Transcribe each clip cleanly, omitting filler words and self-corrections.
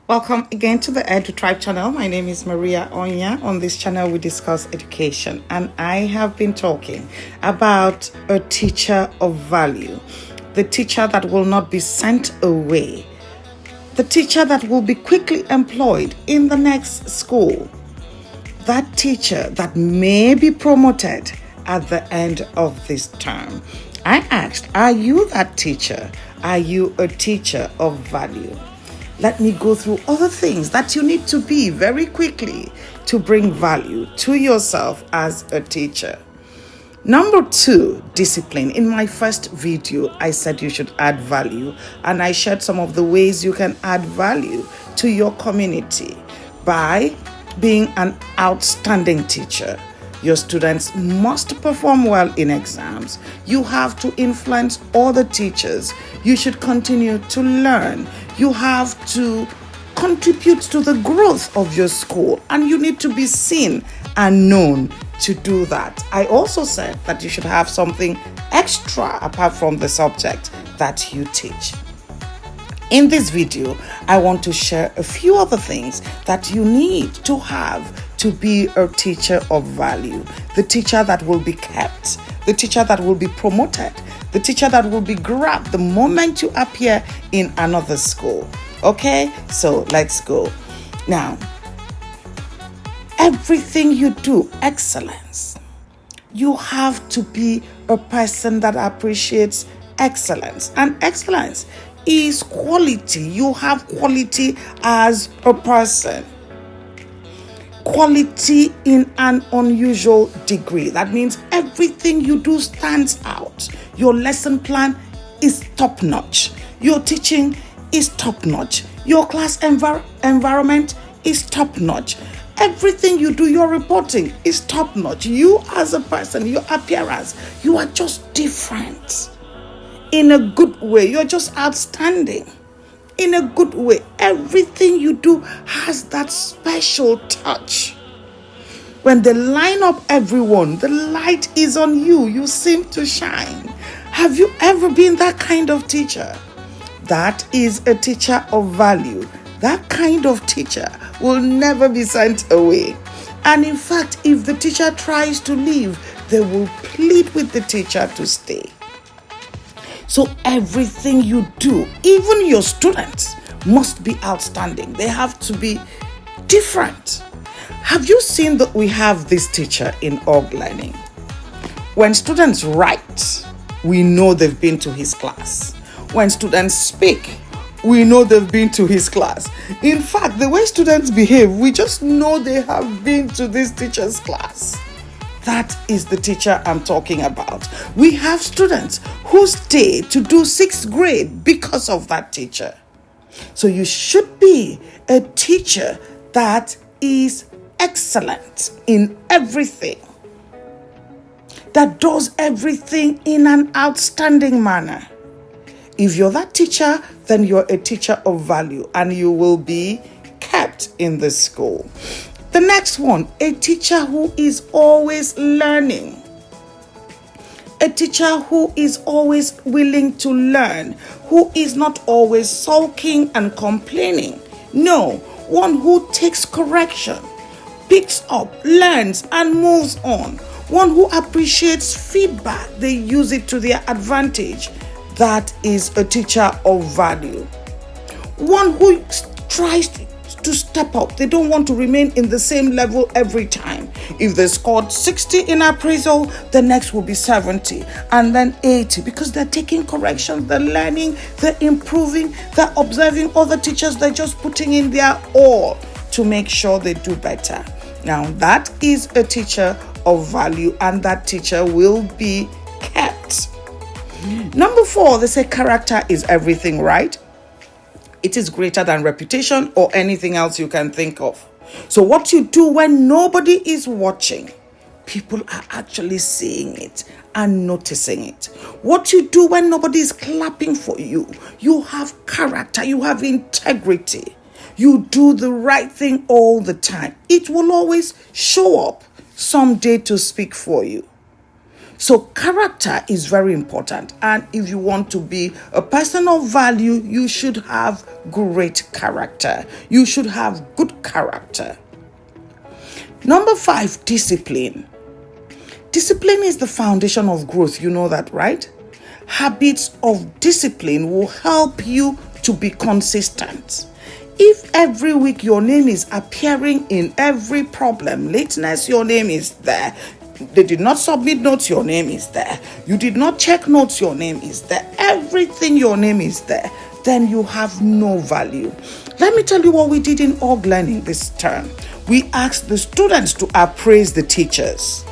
Welcome again to the EDU-TRIBE channel. My name is Maria Onya. On this channel, we discuss education, and I have been talking about a teacher of value, the teacher that will not be sent away, the teacher that will be quickly employed in the next school, that teacher that may be promoted at the end of this term. I asked, are you that teacher? Are you a teacher of value? Let me go through other things that you need to be very quickly to bring value to yourself as a teacher. Number 2, discipline. In my first video, I said you should add value, and I shared some of the ways you can add value to your community by being an outstanding teacher. Your students must perform well in exams. You have to influence other teachers. You should continue to learn. You have to contribute to the growth of your school, and you need to be seen and known to do that. I also said that you should have something extra apart from the subject that you teach. In this video, I want to share a few other things that you need to have to be a teacher of value, the teacher that will be kept, the teacher that will be promoted, the teacher that will be grabbed the moment you appear in another school. Okay, so let's go. Now, everything you do, excellence. You have to be a person that appreciates excellence, and excellence is quality. You have quality as a person. Quality in an unusual degree. That means everything you do stands out. Your lesson plan is top-notch. Your teaching is top-notch. Your class environment is top-notch. Everything you do, your reporting is top-notch. You as a person, your appearance, you are just different. In a good way, you're just outstanding. In a good way, everything you do has that special touch. When they line up everyone, the light is on you. You seem to shine. Have you ever been that kind of teacher? That is a teacher of value. That kind of teacher will never be sent away. And in fact, if the teacher tries to leave, they will plead with the teacher to stay. So everything you do, even your students, must be outstanding. They have to be different. Have you seen that we have this teacher in org learning? When students write, we know they've been to his class. When students speak, we know they've been to his class. In fact, the way students behave, we just know they have been to this teacher's class. That is the teacher I'm talking about. We have students who stay to do 6th grade because of that teacher. So you should be a teacher that is excellent in everything, that does everything in an outstanding manner. If you're that teacher, then you're a teacher of value, and you will be kept in the school. The next one, a teacher who is always learning. A teacher who is always willing to learn, who is not always sulking and complaining. No, one who takes correction, picks up, learns, and moves on. One who appreciates feedback, they use it to their advantage. That is a teacher of value. One who tries to step up. They don't want to remain in the same level every time. If they scored 60 in appraisal, the next will be 70 and then 80, because they're taking corrections, they're learning, they're improving, they're observing other teachers, they're just putting in their all to make sure they do better. Now, that is a teacher of value, and that teacher will be kept. Number 4, they say character is everything, right? It is greater than reputation or anything else you can think of. So what you do when nobody is watching, people are actually seeing it and noticing it. What you do when nobody is clapping for you, you have character, you have integrity. You do the right thing all the time. It will always show up someday to speak for you. So character is very important. And if you want to be a person of value, you should have great character. You should have good character. Number 5, discipline. Discipline is the foundation of growth. You know that, right? Habits of discipline will help you to be consistent. If every week your name is appearing in every problem, lateness, your name is there. They did not submit notes, your name is there. You did not check notes, your name is there. Everything, your name is there. Then you have no value. Let me tell you what we did in org learning this term. We asked the students to appraise the teachers.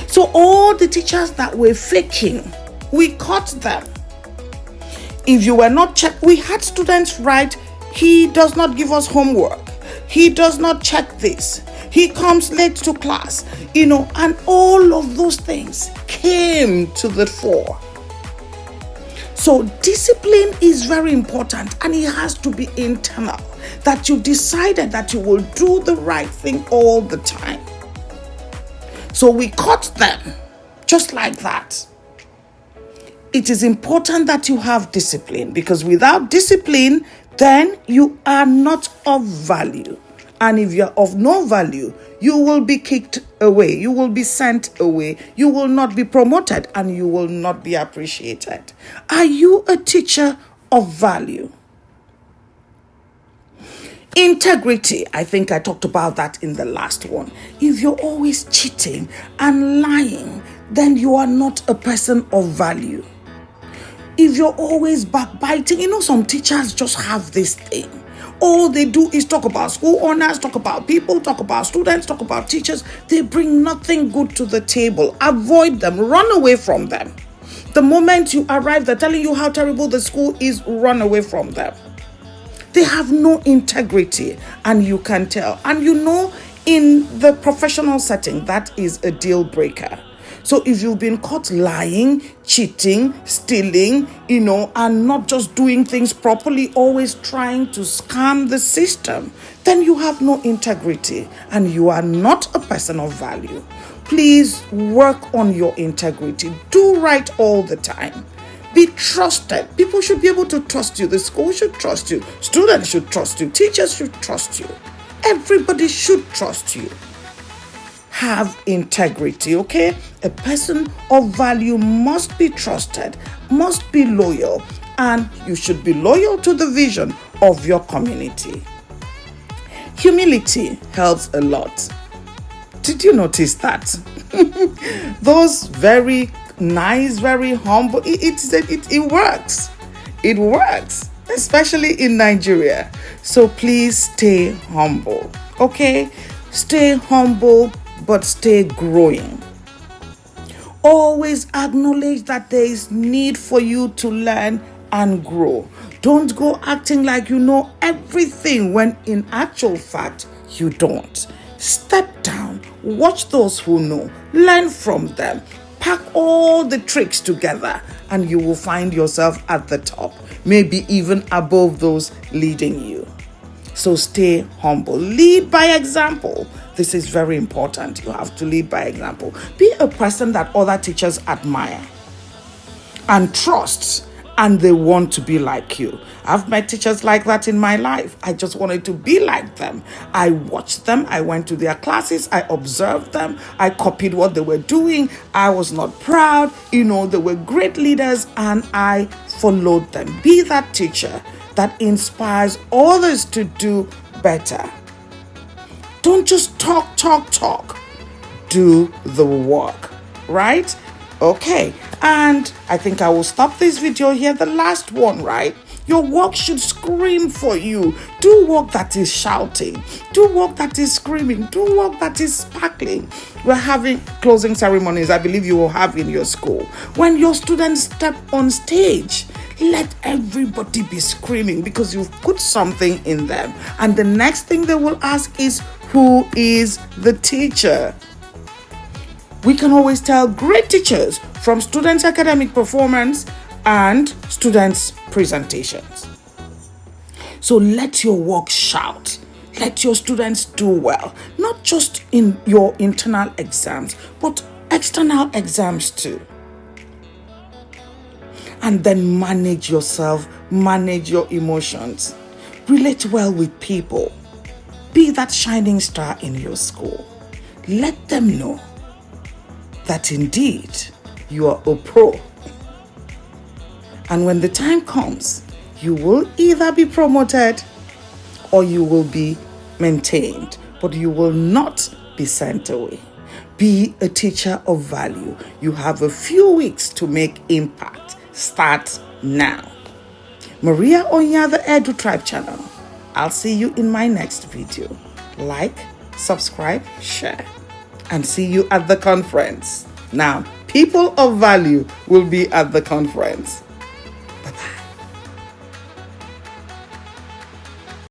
So all the teachers that were faking, we caught them. If you were not checked, we had students write, he does not give us homework. He does not check this. He comes late to class, and all of those things came to the fore. So discipline is very important, and it has to be internal, that you decided that you will do the right thing all the time. So we caught them just like that. It is important that you have discipline, because without discipline, then you are not of value. And if you're of no value, you will be kicked away. You will be sent away. You will not be promoted, and you will not be appreciated. Are you a teacher of value? Integrity, I think I talked about that in the last one. If you're always cheating and lying, then you are not a person of value. If you're always backbiting, some teachers just have this thing. All they do is talk about school honors, talk about people, talk about students, talk about teachers. They bring nothing good to the table. Avoid them. Run away from them. The moment you arrive, they're telling you how terrible the school is. Run away from them. They have no integrity, and you can tell. And in the professional setting, that is a deal breaker. So if you've been caught lying, cheating, stealing, and not just doing things properly, always trying to scam the system, then you have no integrity and you are not a person of value. Please work on your integrity. Do right all the time. Be trusted. People should be able to trust you. The school should trust you. Students should trust you. Teachers should trust you. Everybody should trust you. Have integrity, okay? A person of value must be trusted, must be loyal, and you should be loyal to the vision of your community. Humility helps a lot. Did you notice that? Those very nice, very humble, it works. It works, especially in Nigeria. So please stay humble, okay? Stay humble, but stay growing. Always acknowledge that there is need for you to learn and grow. Don't go acting like you know everything when in actual fact you don't. Step down, watch those who know, learn from them, pack all the tricks together, and you will find yourself at the top, maybe even above those leading you. So stay humble. Lead by example. This is very important. You have to lead by example. Be a person that other teachers admire and trust, and they want to be like you. I've met teachers like that in my life. I just wanted to be like them. I watched them. I went to their classes. I observed them. I copied what they were doing. I was not proud. They were great leaders, and I followed them. Be that teacher that inspires others to do better. Don't just talk. Do the work, right? Okay, and I think I will stop this video here. The last one, right? Your work should scream for you. Do work that is shouting. Do work that is screaming. Do work that is sparkling. We're having closing ceremonies, I believe you will have in your school. When your students step on stage, let everybody be screaming, because you've put something in them. And the next thing they will ask is, who is the teacher? We can always tell great teachers from students' academic performance and students' presentations. So let your work shout. Let your students do well, not just in your internal exams, but external exams too. And then manage yourself, manage your emotions, relate well with people, be that shining star in your school. Let them know that indeed you are a pro. And when the time comes, you will either be promoted or you will be maintained, but you will not be sent away. Be a teacher of value. You have a few weeks to make impact. Start now. Maria Onya, the EDU-TRIBE channel. I'll see you in my next video. Like, subscribe, share, and see you at the conference. Now, people of value will be at the conference.